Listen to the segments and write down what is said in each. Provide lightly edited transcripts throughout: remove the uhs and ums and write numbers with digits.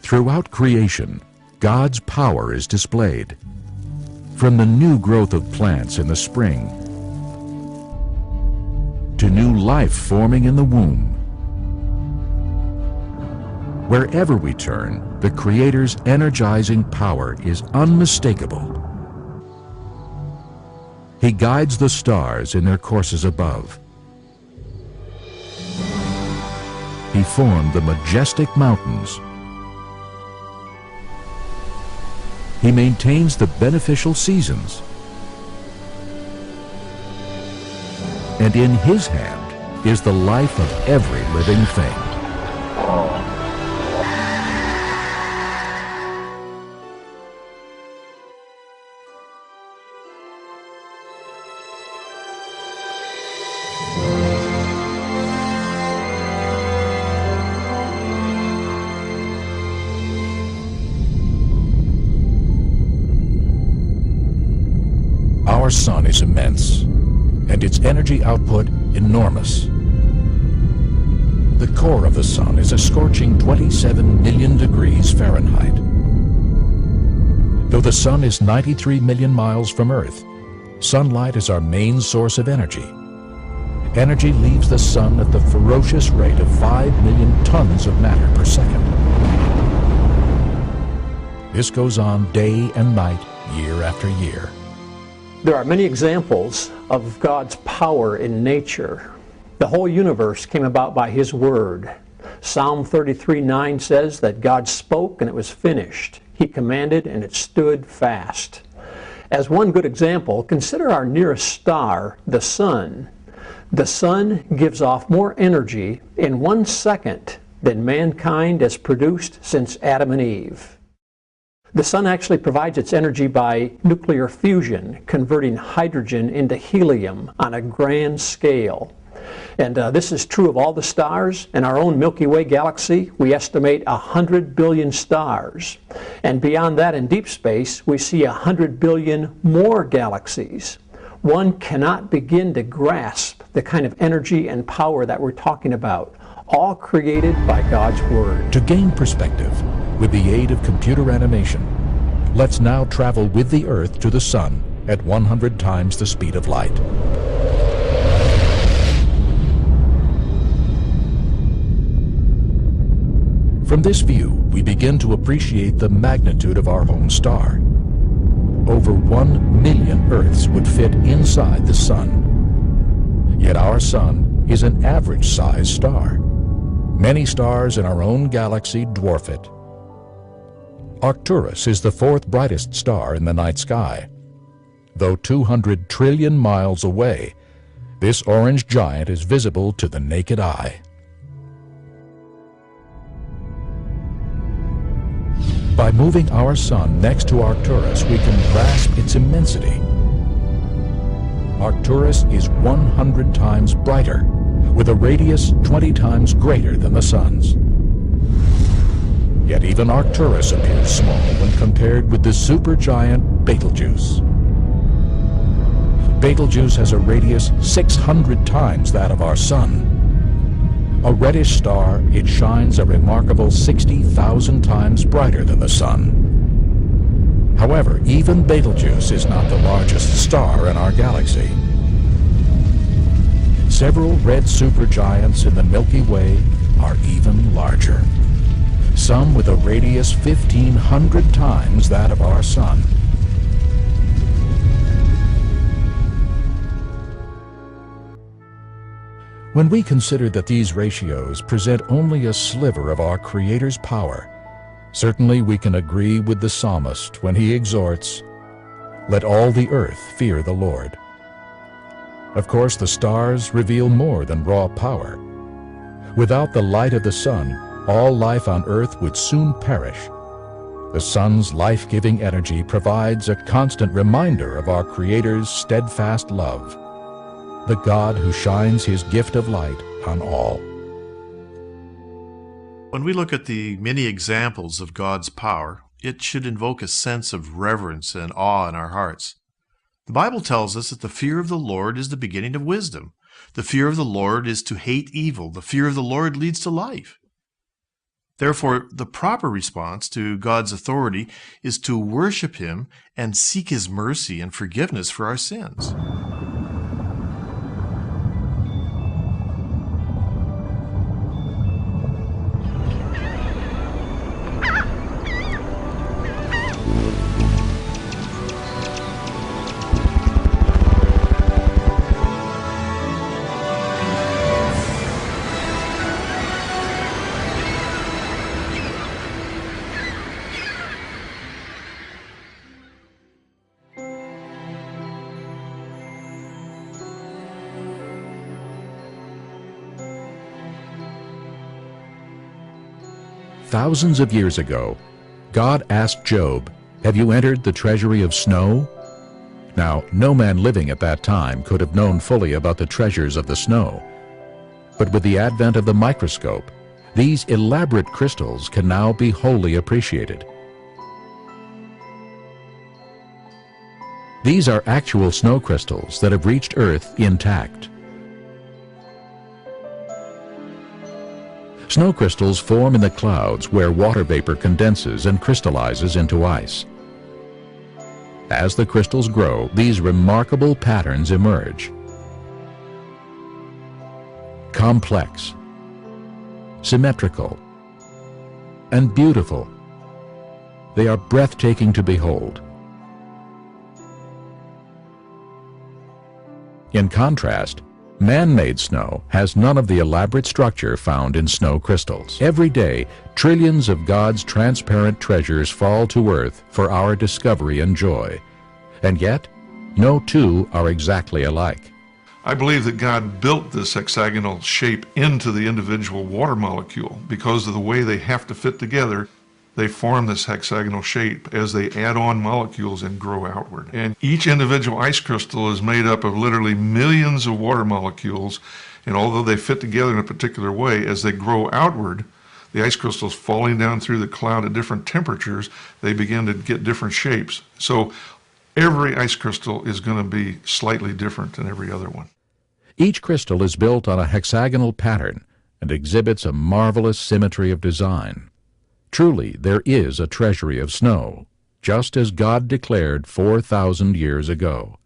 Throughout creation, God's power is displayed. From the new growth of plants in the spring to new life forming in the womb. Wherever we turn, the Creator's energizing power is unmistakable. He guides the stars in their courses above. He formed the majestic mountains. He maintains the beneficial seasons. And in His hand is the life of every living thing. Our sun is immense, and its energy output enormous. The core of the sun is a scorching 27 million degrees Fahrenheit. Though the sun is 93 million miles from Earth, sunlight is our main source of energy. Energy leaves the sun at the ferocious rate of 5 million tons of matter per second. This goes on day and night, year after year. There are many examples of God's power in nature. The whole universe came about by His Word. Psalm 33:9 says that God spoke and it was finished. He commanded and it stood fast. As one good example, consider our nearest star, the sun. The sun gives off more energy in 1 second than mankind has produced since Adam and Eve. The sun actually provides its energy by nuclear fusion, converting hydrogen into helium on a grand scale. And this is true of all the stars. In our own Milky Way galaxy, we estimate 100 billion stars. And beyond that, in deep space, we see 100 billion more galaxies. One cannot begin to grasp the kind of energy and power that we're talking about, all created by God's Word. To gain perspective, with the aid of computer animation, let's now travel with the Earth to the Sun at 100 times the speed of light. From this view, we begin to appreciate the magnitude of our home star. Over 1 million Earths would fit inside the Sun. Yet our Sun is an average-sized star. Many stars in our own galaxy dwarf it. Arcturus is the 4th brightest star in the night sky. Though 200 trillion miles away, this orange giant is visible to the naked eye. By moving our sun next to Arcturus, we can grasp its immensity. Arcturus is 100 times brighter, with a radius 20 times greater than the Sun's. Yet even Arcturus appears small when compared with the supergiant Betelgeuse. Betelgeuse has a radius 600 times that of our Sun. A reddish star, it shines a remarkable 60,000 times brighter than the Sun. However, even Betelgeuse is not the largest star in our galaxy. Several red supergiants in the Milky Way are even larger. Some with a radius 1,500 times that of our Sun. When we consider that these ratios present only a sliver of our Creator's power, certainly we can agree with the psalmist when he exhorts, "Let all the earth fear the Lord." Of course, the stars reveal more than raw power. Without the light of the sun, all life on earth would soon perish. The sun's life-giving energy provides a constant reminder of our Creator's steadfast love, the God who shines His gift of light on all. When we look at the many examples of God's power, it should invoke a sense of reverence and awe in our hearts. The Bible tells us that the fear of the Lord is the beginning of wisdom. The fear of the Lord is to hate evil. The fear of the Lord leads to life. Therefore, the proper response to God's authority is to worship Him and seek His mercy and forgiveness for our sins. Thousands of years ago, God asked Job, "Have you entered the treasury of snow?" Now, no man living at that time could have known fully about the treasures of the snow. But with the advent of the microscope, these elaborate crystals can now be wholly appreciated. These are actual snow crystals that have reached Earth intact. Snow crystals form in the clouds where water vapor condenses and crystallizes into ice. As the crystals grow, these remarkable patterns emerge. Complex, symmetrical, and beautiful. They are breathtaking to behold. In contrast, man-made snow has none of the elaborate structure found in snow crystals. Every day, trillions of God's transparent treasures fall to earth for our discovery and joy. And yet, no two are exactly alike. I believe that God built this hexagonal shape into the individual water molecule because of the way they have to fit together. They form this hexagonal shape as they add on molecules and grow outward. And each individual ice crystal is made up of literally millions of water molecules, and although they fit together in a particular way, as they grow outward, the ice crystals falling down through the cloud at different temperatures, they begin to get different shapes. So every ice crystal is going to be slightly different than every other one. Each crystal is built on a hexagonal pattern and exhibits a marvelous symmetry of design. Truly, there is a treasury of snow, just as God declared 4,000 years ago.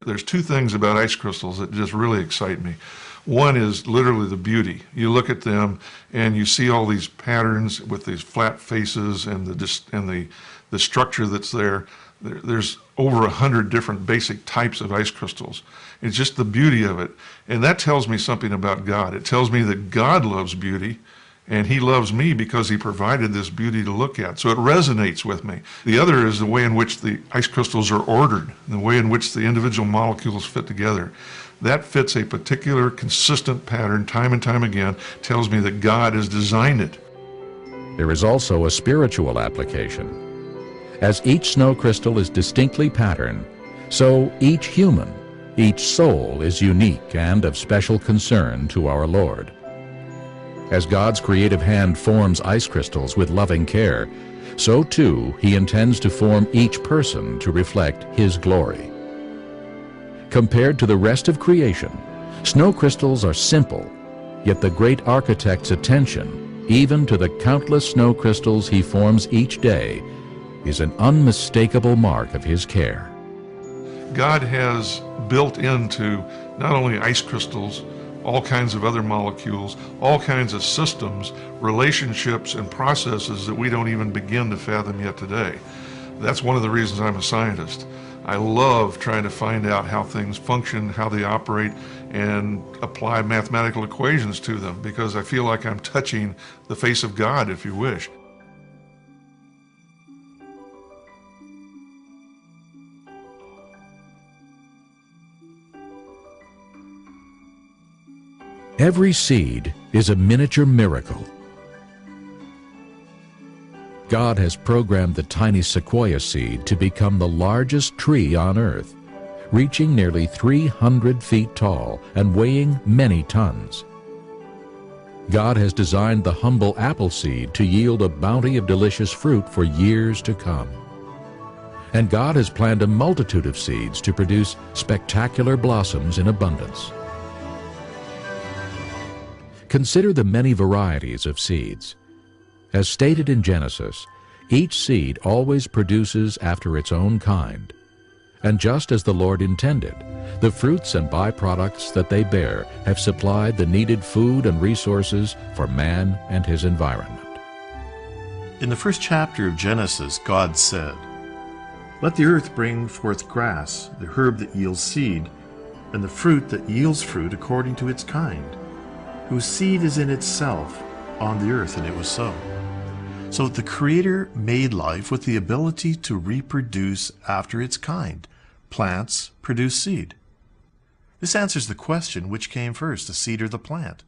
There's two things about ice crystals that just really excite me. One is literally the beauty. You look at them and you see all these patterns with these flat faces and the structure that's there. There's over 100 different basic types of ice crystals. It's just the beauty of it. And that tells me something about God. It tells me that God loves beauty, and He loves me because He provided this beauty to look at. So it resonates with me. The other is the way in which the ice crystals are ordered, the way in which the individual molecules fit together. That fits a particular consistent pattern time and time again, tells me that God has designed it. There is also a spiritual application. As each snow crystal is distinctly patterned, so each human, each soul is unique and of special concern to our Lord. As God's creative hand forms ice crystals with loving care, so too He intends to form each person to reflect His glory. Compared to the rest of creation, snow crystals are simple, yet the great architect's attention, even to the countless snow crystals He forms each day, is an unmistakable mark of His care. God has built into not only ice crystals, all kinds of other molecules, all kinds of systems, relationships, and processes that we don't even begin to fathom yet today. That's one of the reasons I'm a scientist. I love trying to find out how things function, how they operate, and apply mathematical equations to them, because I feel like I'm touching the face of God, if you wish. Every seed is a miniature miracle. God has programmed the tiny sequoia seed to become the largest tree on earth, reaching nearly 300 feet tall and weighing many tons. God has designed the humble apple seed to yield a bounty of delicious fruit for years to come. And God has planned a multitude of seeds to produce spectacular blossoms in abundance. Consider the many varieties of seeds. As stated in Genesis, each seed always produces after its own kind. And just as the Lord intended, the fruits and byproducts that they bear have supplied the needed food and resources for man and his environment. In the first chapter of Genesis, God said, "Let the earth bring forth grass, the herb that yields seed, and the fruit that yields fruit according to its kind, whose seed is in itself on the earth," and it was so. So the Creator made life with the ability to reproduce after its kind. Plants produce seed. This answers the question, which came first, the seed or the plant?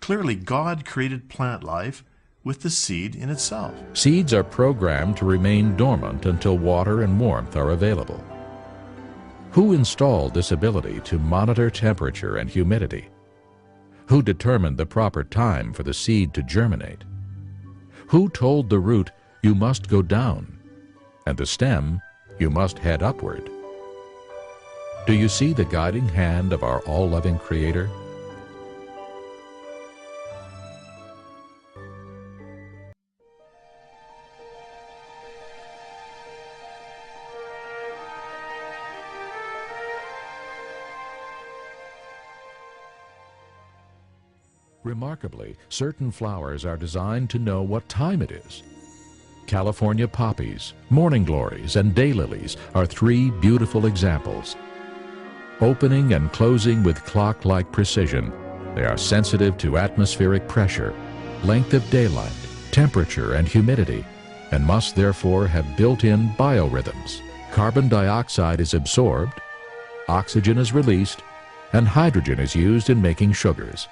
Clearly, God created plant life with the seed in itself. Seeds are programmed to remain dormant until water and warmth are available. Who installed this ability to monitor temperature and humidity? Who determined the proper time for the seed to germinate? Who told the root, "You must go down," and the stem, "You must head upward"? Do you see the guiding hand of our all-loving Creator? Remarkably, certain flowers are designed to know what time it is. California poppies, morning glories, and daylilies are three beautiful examples. Opening and closing with clock-like precision, they are sensitive to atmospheric pressure, length of daylight, temperature, and humidity, and must therefore have built-in biorhythms. Carbon dioxide is absorbed, oxygen is released, and hydrogen is used in making sugars.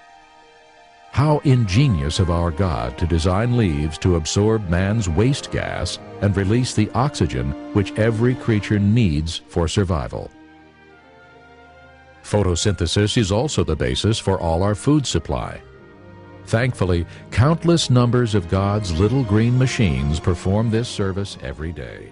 How ingenious of our God to design leaves to absorb man's waste gas and release the oxygen which every creature needs for survival. Photosynthesis is also the basis for all our food supply. Thankfully, countless numbers of God's little green machines perform this service every day.